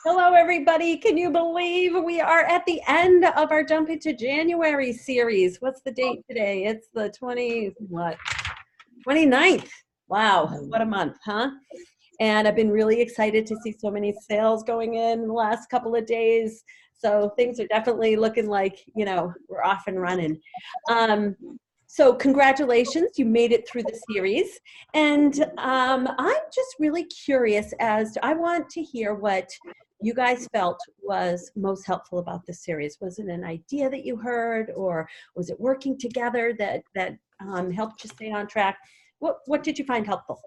Hello, everybody. Can you believe we are at the end of our Jump into January series? What's the date today? It's the 29th. Wow, what a month, huh? And I've been really excited to see so many sales going in the last couple of days. So things are definitely looking like, we're off and running. So congratulations, you made it through the series. And I'm just really curious I want to hear what you guys felt was most helpful about this series. Was it an idea that you heard, or was it working together that helped you stay on track? What did you find helpful?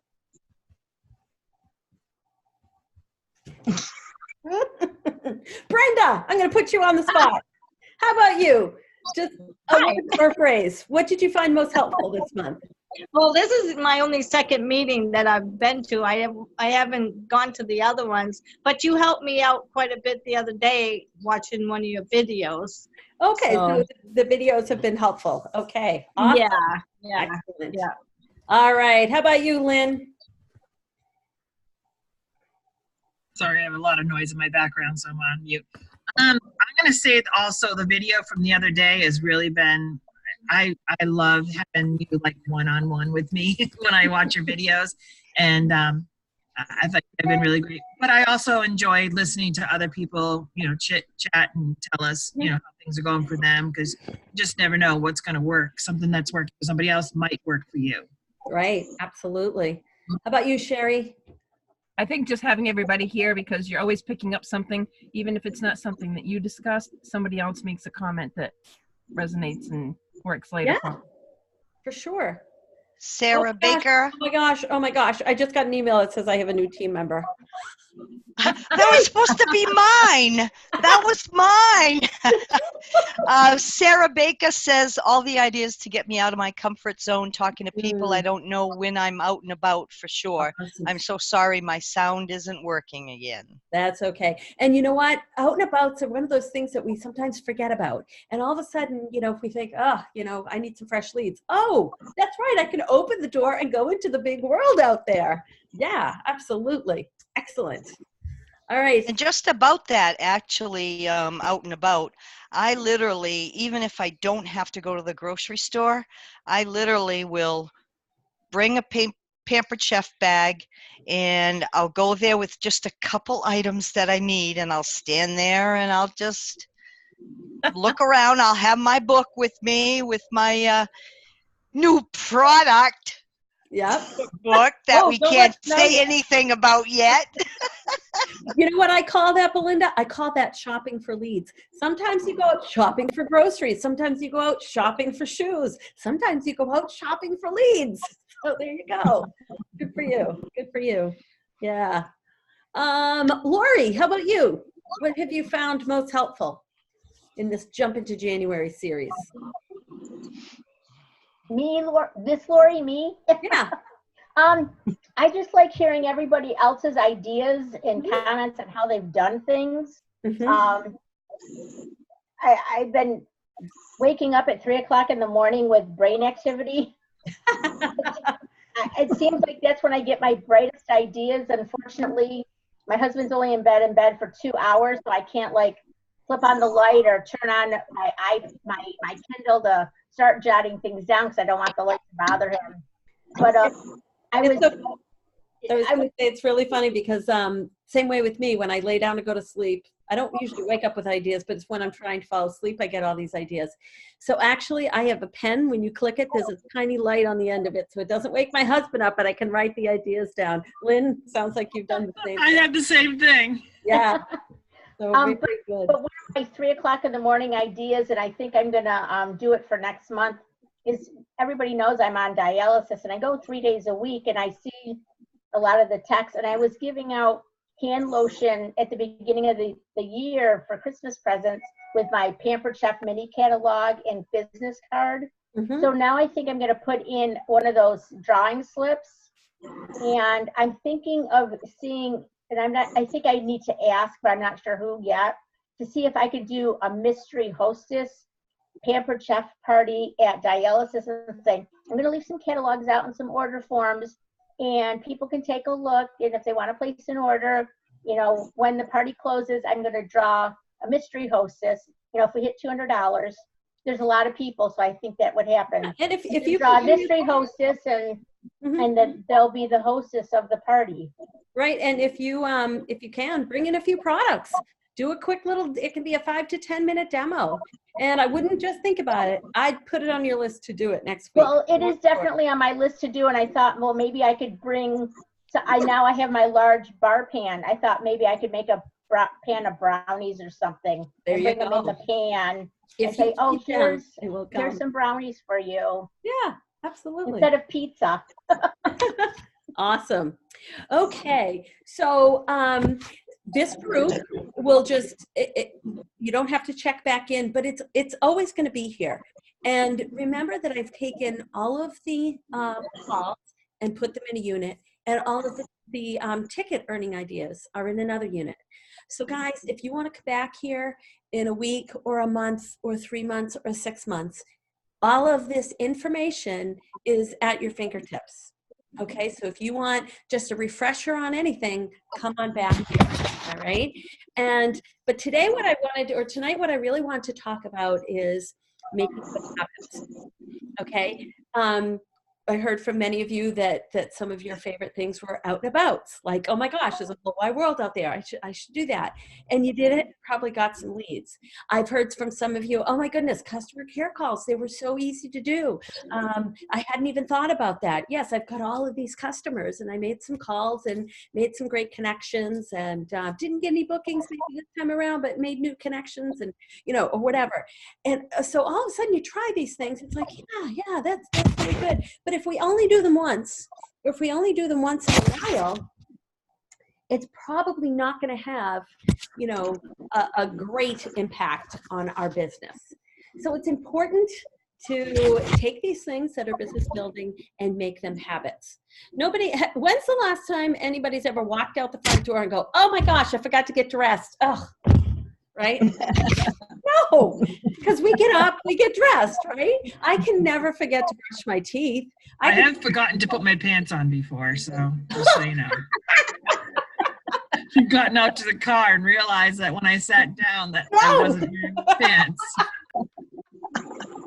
Brenda, I'm going to put you on the spot. How about you? Just a word or phrase. What did you find most helpful this month? Well, this is my only second meeting that I've been to. I haven't gone to the other ones, but you helped me out quite a bit the other day watching one of your videos. Okay, so the videos have been helpful. Okay, awesome. Yeah. Excellent. Yeah. All right, how about you, Lynn? Sorry, I have a lot of noise in my background, so I'm on mute. I'm going to say also the video from the other day has really been, I love having you like one-on-one with me when I watch your videos, and I thought they've been really great. But I also enjoyed listening to other people, chit chat and tell us, how things are going for them, because you just never know what's going to work. Something that's working for somebody else might work for you. Right, absolutely. How about you, Sherry? I think just having everybody here, because you're always picking up something, even if it's not something that you discussed, somebody else makes a comment that resonates and works later. Yeah, for sure. Sarah Baker. Oh my gosh. I just got an email that says I have a new team member. That was supposed to be mine. That was mine. Sarah Baker says, all the ideas to get me out of my comfort zone, talking to people I don't know when I'm out and about, for sure. Awesome. I'm so sorry my sound isn't working again. That's okay. And you know what? Out and about are one of those things that we sometimes forget about. And all of a sudden, if we think, I need some fresh leads. Oh, that's right. I can open the door and go into the big world out there. Yeah, absolutely. Excellent. All right. And just about that, actually, out and about, I literally, even if I don't have to go to the grocery store, I literally will bring a Pampered Chef bag, and I'll go there with just a couple items that I need, and I'll stand there and I'll just look around. I'll have my book with me with my new product. Yep. Book that we can't say anything about yet. You know what I call that, Belinda? I call that shopping for leads. Sometimes you go out shopping for groceries. Sometimes you go out shopping for shoes. Sometimes you go out shopping for leads. So there you go. Good for you. Good for you. Yeah. Lori, how about you? What have you found most helpful in this Jump into January series? Me, Lori, me? Yeah. I just like hearing everybody else's ideas and comments on how they've done things. I've been waking up at 3 o'clock in the morning with brain activity. It seems like that's when I get my brightest ideas. Unfortunately, my husband's only in bed for 2 hours, so I can't like flip on the light or turn on my Kindle to start jotting things down because I don't want the light to bother him. But I would say it's really funny because same way with me, when I lay down to go to sleep, I don't usually wake up with ideas, but it's when I'm trying to fall asleep, I get all these ideas. So actually I have a pen. When you click it, there's a tiny light on the end of it. So it doesn't wake my husband up, but I can write the ideas down. Lynn, sounds like you've done the same thing. I have the same thing. Yeah. So very good. But one of my 3 o'clock in the morning ideas, and I think I'm going to do it for next month, is everybody knows I'm on dialysis, and I go 3 days a week, and I see a lot of the texts, and I was giving out hand lotion at the beginning of the year for Christmas presents with my Pampered Chef mini catalog and business card. So now I think I'm going to put in one of those drawing slips, and I'm thinking of seeing, and I think I need to ask, but I'm not sure who yet, to see if I could do a mystery hostess Pampered Chef party at dialysis and say, I'm going to leave some catalogs out and some order forms, and people can take a look, and if they want to place an order, you know, when the party closes, I'm going to draw a mystery hostess. You know, if we hit $200, there's a lot of people, so I think that would happen. And if you draw a can- mystery hostess, and Mhm. then they'll be the hostess of the party. Right, and if you can, bring in a few products. Do a quick little, it can be a 5 to 10 minute demo. And I wouldn't just think about it. I'd put it on your list to do it next week. Well, it is definitely on my list to do, and I thought, well, maybe I could bring, so I have my large bar pan. I thought maybe I could make a pan of brownies or something. There and you bring them in go. the pan If and say, you oh, can, it will here's come. some brownies for you Yeah, absolutely. instead of pizza. Awesome. Okay, so this group will just, you don't have to check back in, but it's always going to be here. And remember that I've taken all of the calls and put them in a unit, and all of the ticket earning ideas are in another unit. So guys, if you want to come back here in a week or a month or 3 months or 6 months, all of this information is at your fingertips. Okay, so if you want just a refresher on anything, come on back here, all right? But today what I wanted to, or tonight what I really want to talk about is making good habits, okay? I heard from many of you that some of your favorite things were out and about, like, oh my gosh, there's a whole wide world out there. I should do that. And you did it, probably got some leads. I've heard from some of you, oh my goodness, customer care calls, they were so easy to do. I hadn't even thought about that. Yes, I've got all of these customers, and I made some calls and made some great connections, and didn't get any bookings maybe this time around, but made new connections, and or whatever. And so all of a sudden you try these things, it's like, yeah, that's really good. But if we only do them once, or if we only do them once in a while, it's probably not going to have, a great impact on our business. So it's important to take these things that are business building and make them habits. When's the last time anybody's ever walked out the front door and go, oh my gosh, I forgot to get dressed? Ugh, right? No, because we get up, we get dressed, right? I can never forget to brush my teeth. I have forgotten to put my pants on before, so just so you know. I've gotten out to the car and realized that when I sat down that I wasn't wearing pants.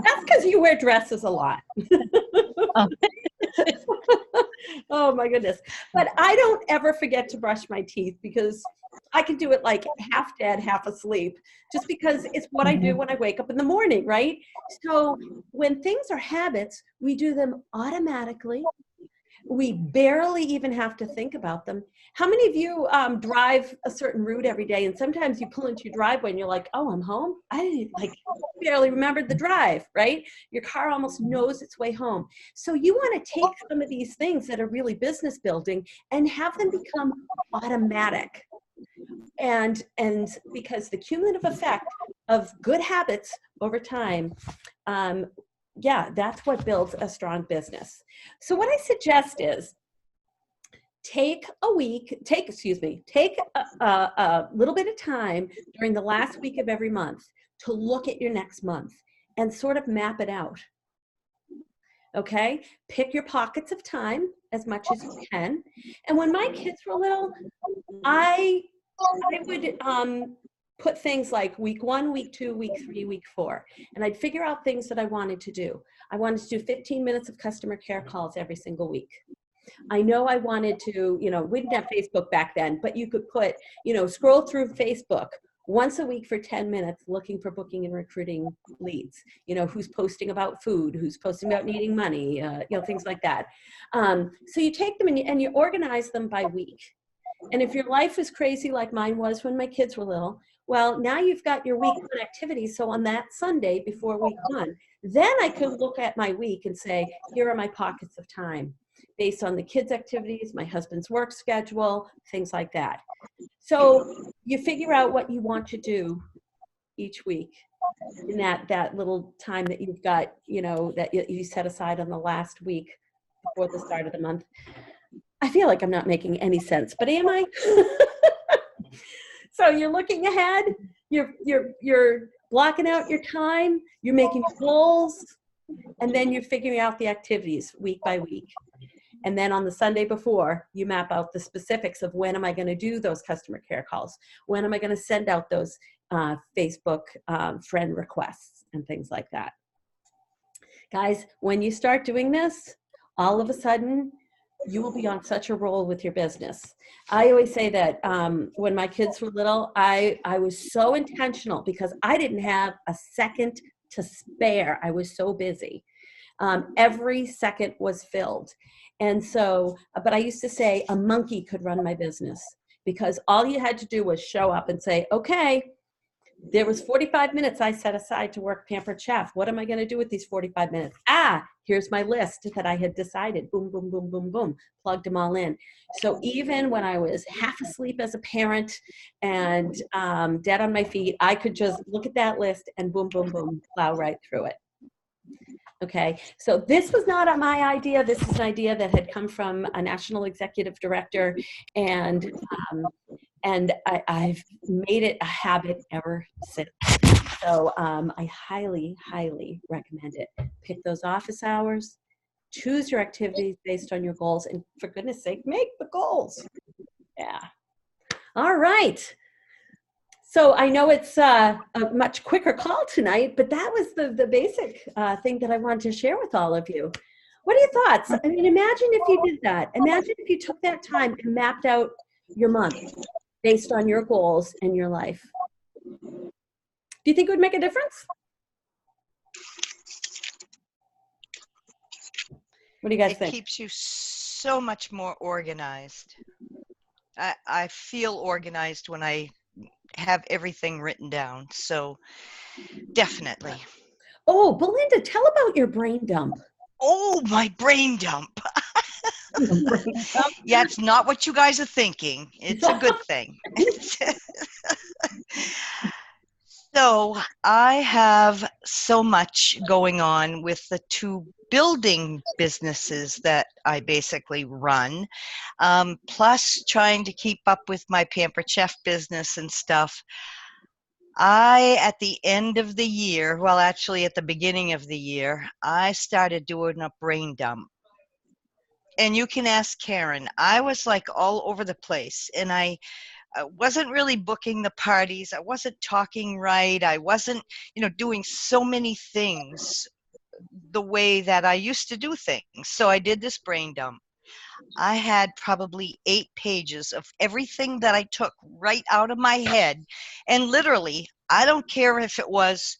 That's because you wear dresses a lot. Oh my goodness. But I don't ever forget to brush my teeth, because I can do it like half dead, half asleep, just because it's what I do when I wake up in the morning, right? So when things are habits, we do them automatically. We barely even have to think about them. How many of you drive a certain route every day, and sometimes you pull into your driveway and you're like, oh, I'm home? I didn't barely remembered the drive, right? Your car almost knows its way home. So you want to take some of these things that are really business building and have them become automatic. And because the cumulative effect of good habits over time, that's what builds a strong business. So what I suggest is take a little bit of time during the last week of every month to look at your next month and sort of map it out. Okay, pick your pockets of time as much as you can. And when my kids were little, I would put things like week 1, week 2, week 3, week 4, and I'd figure out things that I wanted to do. I wanted to do 15 minutes of customer care calls every single week. I know I wanted to, we didn't have Facebook back then, but you could put, scroll through Facebook once a week for 10 minutes looking for booking and recruiting leads, who's posting about food, who's posting about needing money, things like that. So you take them and you organize them by week. And if your life is crazy like mine was when my kids were little, well, now you've got your week 1 activities. So on that Sunday before week 1, then I could look at my week and say, here are my pockets of time based on the kids' activities, my husband's work schedule, things like that. So you figure out what you want to do each week in that little time that you've got, that you set aside on the last week before the start of the month. I feel like I'm not making any sense, but am I? So you're looking ahead, you're blocking out your time, you're making goals, and then you're figuring out the activities week by week. And then on the Sunday before, you map out the specifics of when am I going to do those customer care calls? When am I going to send out those Facebook friend requests and things like that? Guys, when you start doing this, all of a sudden, you will be on such a roll with your business. I always say that when my kids were little, I was so intentional because I didn't have a second to spare. I was so busy. Every second was filled. And so, but I used to say a monkey could run my business because all you had to do was show up and say, okay, there was 45 minutes I set aside to work Pampered Chef. What am I going to do with these 45 minutes? Here's my list that I had decided. Boom, boom, boom, boom, boom. Plugged them all in. So even when I was half asleep as a parent and dead on my feet, I could just look at that list and boom, boom, boom, plow right through it. Okay, so this was not my idea. This is an idea that had come from a national executive director, and I've made it a habit ever since. So I highly, highly recommend it. Pick those office hours, choose your activities based on your goals, and for goodness sake, make the goals. Yeah. All right. So I know it's a much quicker call tonight, but that was the basic thing that I wanted to share with all of you. What are your thoughts? I mean, imagine if you did that. Imagine if you took that time and mapped out your month based on your goals and your life. Do you think it would make a difference? What do you guys think? It keeps you so much more organized. I feel organized when I have everything written down. So definitely. Oh, Belinda, tell about your brain dump. Oh, my brain dump. Yeah, it's not what you guys are thinking. It's a good thing. So I have so much going on with the two building businesses that I basically run, plus trying to keep up with my Pampered Chef business and stuff. At the end of the year, well, actually at the beginning of the year, I started doing a brain dump. And you can ask Karen. I was like all over the place, and I wasn't really booking the parties. I wasn't talking right. I wasn't, doing so many things the way that I used to do things. So I did this brain dump. I had probably 8 pages of everything that I took right out of my head. And literally, I don't care if it was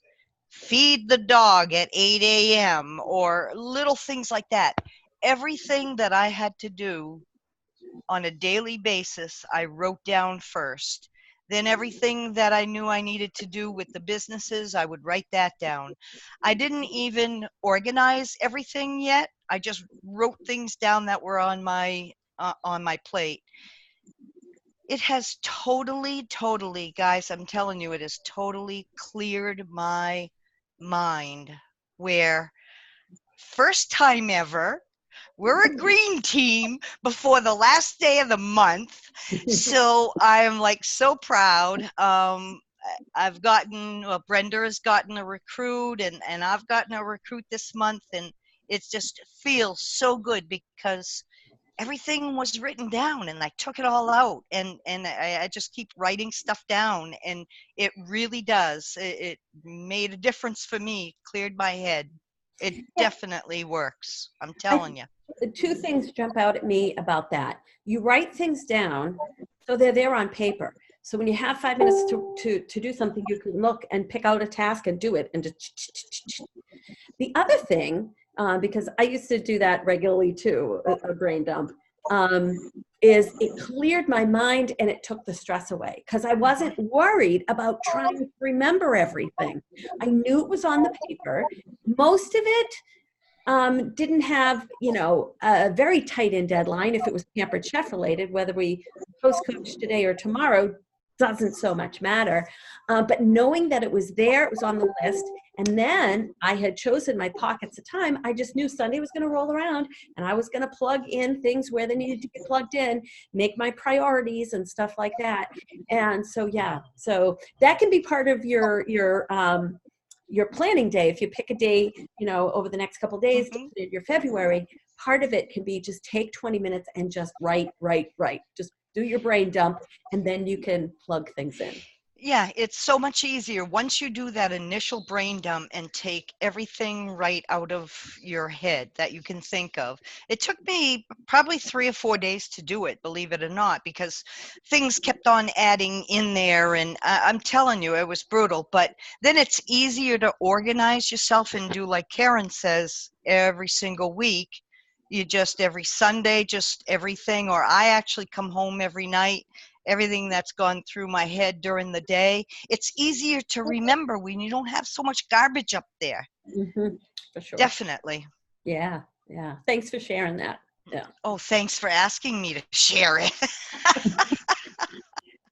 feed the dog at 8 a.m. or little things like that. Everything that I had to do on a daily basis, I wrote down first. Then everything that I knew I needed to do with the businesses, I would write that down. I didn't even organize everything yet. I just wrote things down that were on my plate. It has totally, guys, I'm telling you, it has totally cleared my mind. Where first time ever, we're a green team before the last day of the month. So I'm like so proud. Brenda has gotten a recruit, and I've gotten a recruit this month, and it just feels so good because everything was written down and I took it all out, and I just keep writing stuff down, and it really does. It made a difference for me, cleared my head. It definitely works. I'm telling you. The 2 things jump out at me about that. You write things down so they're there on paper. So when you have 5 minutes to do something, you can look and pick out a task and do it. And just the other thing, because I used to do that regularly too, a brain dump, is it cleared my mind and it took the stress away because I wasn't worried about trying to remember everything. I knew it was on the paper. Most of it didn't have, a very tight-in deadline. If it was Pampered Chef related, whether we post coach today or tomorrow doesn't so much matter. But knowing that it was there, it was on the list, and then I had chosen my pockets of time, I just knew Sunday was going to roll around and I was going to plug in things where they needed to get plugged in, make my priorities and stuff like that. And so, yeah, so that can be part of your planning day. If you pick a day, over the next couple of days, your February, part of it can be just take 20 minutes and just write. Just do your brain dump, and then you can plug things in. Yeah, it's so much easier once you do that initial brain dump and take everything right out of your head that you can think of. It took me probably 3 or 4 days to do it, believe it or not, because things kept on adding in there, and I'm telling you, it was brutal. But then it's easier to organize yourself and do like Karen says every single week. You just every Sunday, just everything, or I actually come home every night, everything that's gone through my head during the day. It's easier to remember when you don't have so much garbage up there. For sure. Definitely. Yeah. Thanks for sharing that. Yeah. Oh, thanks for asking me to share it.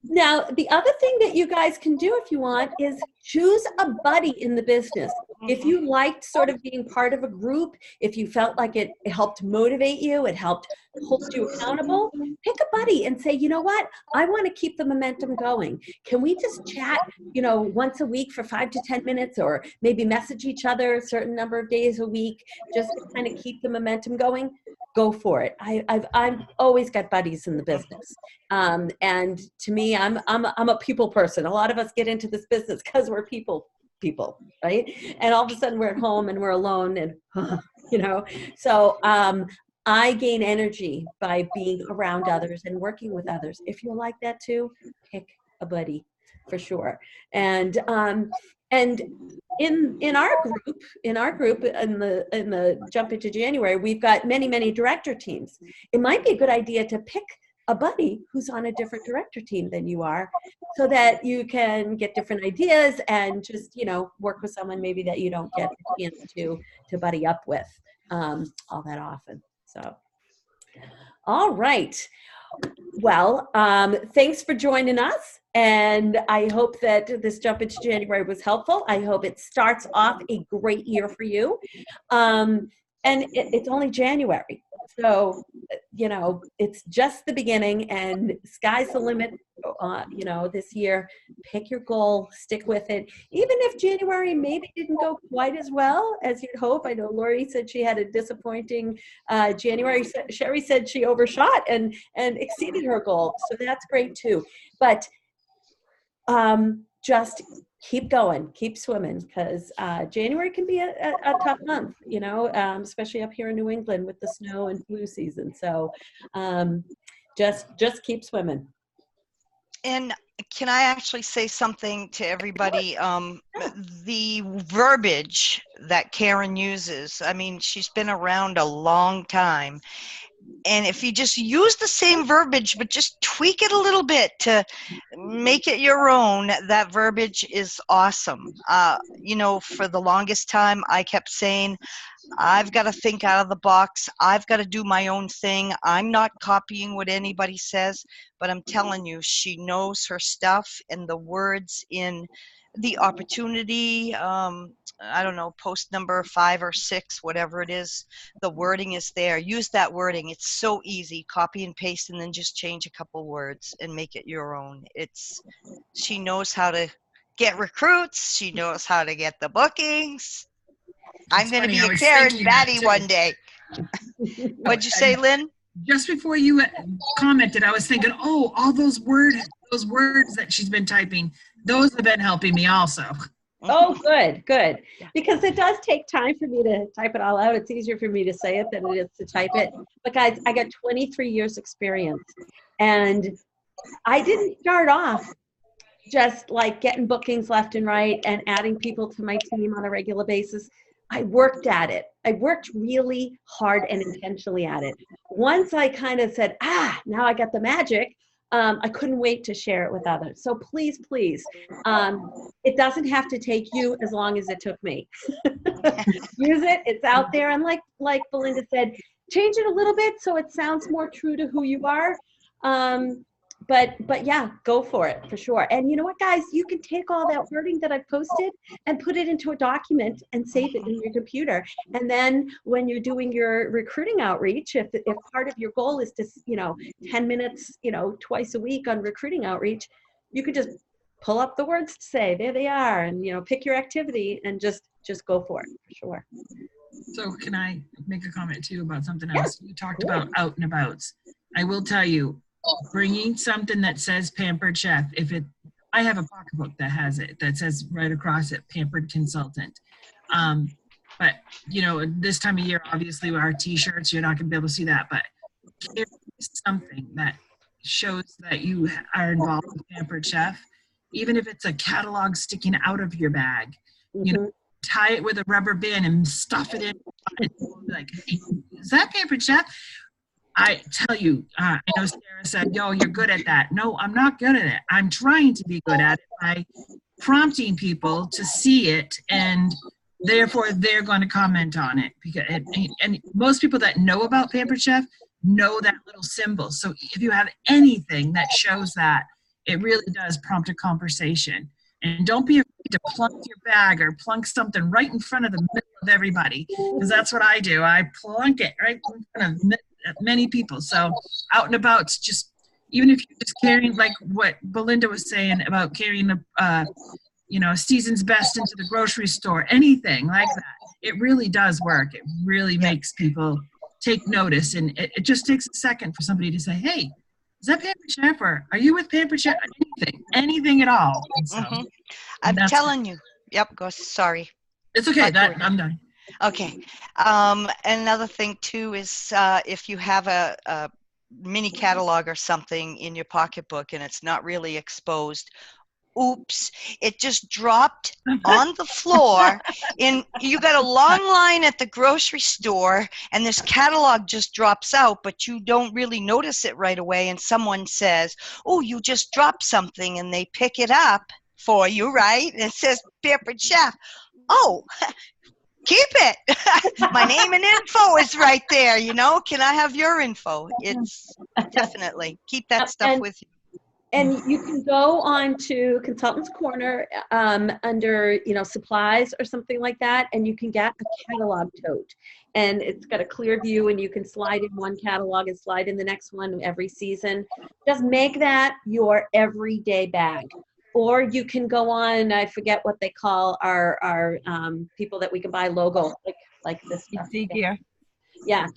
Now, the other thing that you guys can do if you want is choose a buddy in the business. If you liked sort of being part of a group, if you felt like it helped motivate you, it helped hold you accountable, pick a buddy and say, you know what, I want to keep the momentum going. Can we just chat, once a week for 5 to 10 minutes, or maybe message each other a certain number of days a week, just to kind of keep the momentum going? Go for it. I've always got buddies in the business. And to me, I'm a people person. A lot of us get into this business because we're people, right? And all of a sudden we're at home and we're alone, and so I gain energy by being around others and working with others. If you're like that too, pick a buddy for sure. And in our group in the Jump Into January, we've got many director teams. It might be a good idea to pick a buddy who's on a different director team than you are, so that you can get different ideas and just, work with someone maybe that you don't get a chance to buddy up with all that often. So, all right. Well, thanks for joining us. And I hope that this Jump Into January was helpful. I hope it starts off a great year for you. And it's only January. So, it's just the beginning, and sky's the limit, this year. Pick your goal, stick with it. Even if January maybe didn't go quite as well as you'd hope. I know Lori said she had a disappointing January. Sherry said she overshot and exceeded her goal. So that's great too. But just keep going, keep swimming, because January can be a tough month, especially up here in New England with the snow and flu season. So just keep swimming. And can I actually say something to everybody? The verbiage that Karen uses, I mean, she's been around a long time. And if you just use the same verbiage, but just tweak it a little bit to make it your own, that verbiage is awesome. For the longest time, I kept saying, I've got to think out of the box. I've got to do my own thing. I'm not copying what anybody says, but I'm telling you, she knows her stuff, and the words in the opportunity, I don't know, post number 5 or 6, whatever it is, the wording is there. Use that wording. It's so easy. Copy and paste, and then just change a couple words and make it your own. She knows how to get recruits. She knows how to get the bookings. I'm going to be a Karen baddie one day. What'd you say, Lynn? Just before you commented, I was thinking, all those words that she's been typing, those have been helping me also. Oh, good. Because it does take time for me to type it all out. It's easier for me to say it than it is to type it. But guys, I got 23 years experience, and I didn't start off just like getting bookings left and right and adding people to my team on a regular basis. I worked at it. I worked really hard and intentionally at it. Once I kind of said, now I got the magic, I couldn't wait to share it with others. So please, it doesn't have to take you as long as it took me. Use it. It's out there. And like Belinda said, change it a little bit so it sounds more true to who you are. But yeah, go for it for sure. And you know what, guys, you can take all that wording that I've posted and put it into a document and save it in your computer. And then when you're doing your recruiting outreach, if part of your goal is to, 10 minutes, twice a week on recruiting outreach, you could just pull up the words to say, there they are, and, pick your activity and just go for it for sure. So can I make a comment too about something else? You talked about out and abouts. I will tell you, bringing something that says Pampered Chef, I have a pocketbook that has it, that says right across it, Pampered Consultant. But you know, this time of year, obviously with our t-shirts, you're not gonna be able to see that, but carry something that shows that you are involved with Pampered Chef, even if it's a catalog sticking out of your bag, you know, tie it with a rubber band and stuff it in. Like, hey, is that Pampered Chef? I tell you, I know Sarah said, yo, you're good at that. No, I'm not good at it. I'm trying to be good at it by prompting people to see it, and therefore they're going to comment on it. Because and most people that know about Pampered Chef know that little symbol. So if you have anything that shows that, it really does prompt a conversation. And don't be afraid to plunk your bag or plunk something right in front of the middle of everybody, because that's what I do. I plunk it right in front of many people. So out and about, just even if you're just carrying, like what Belinda was saying about carrying a season's best into the grocery store, anything like that, it really does work. It really makes people take notice, and it just takes a second for somebody to say, hey, is that Pampered Chef, or are you with Pampered Chef? Anything at all. And so, I'm telling you. Yep, go, sorry. it's okay. I'm done. Okay. Another thing too is if you have a mini catalog or something in your pocketbook and it's not really exposed, oops, it just dropped on the floor. You got a long line at the grocery store and this catalog just drops out, but you don't really notice it right away. And someone says, oh, you just dropped something, and they pick it up for you, right? And it says Pampered Chef. Oh, keep it. My name and info is right there. You know, can I have your info? It's definitely keep that stuff with you. And you can go on to Consultants Corner under, supplies or something like that, and you can get a catalog tote. And it's got a clear view, and you can slide in one catalog and slide in the next one every season. Just make that your everyday bag. Or you can go on, I forget what they call our people that we can buy logo, like this stuff. Gear. Yeah.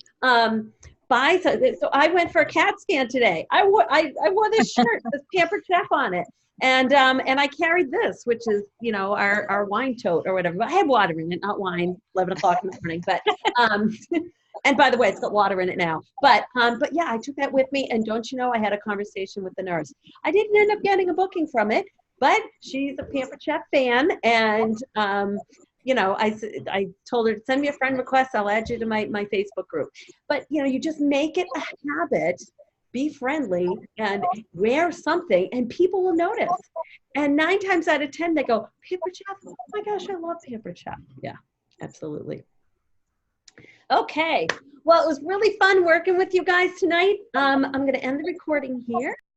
Buy something. So I went for a CAT scan today. I wore this shirt, this Pampered Chef on it. And I carried this, which is, our wine tote or whatever. But I had water in it, not wine, 11 o'clock in the morning. But, and by the way, it's got water in it now. But yeah, I took that with me. And don't you know, I had a conversation with the nurse. I didn't end up getting a booking from it, but she's a Pampered Chef fan. And, I told her to send me a friend request. I'll add you to my Facebook group. But, you just make it a habit. Be friendly and wear something, and people will notice. And 9 times out of 10, they go, Pampered Chef? Oh my gosh, I love Pampered Chef. Yeah, absolutely. Okay. Well, it was really fun working with you guys tonight. I'm going to end the recording here.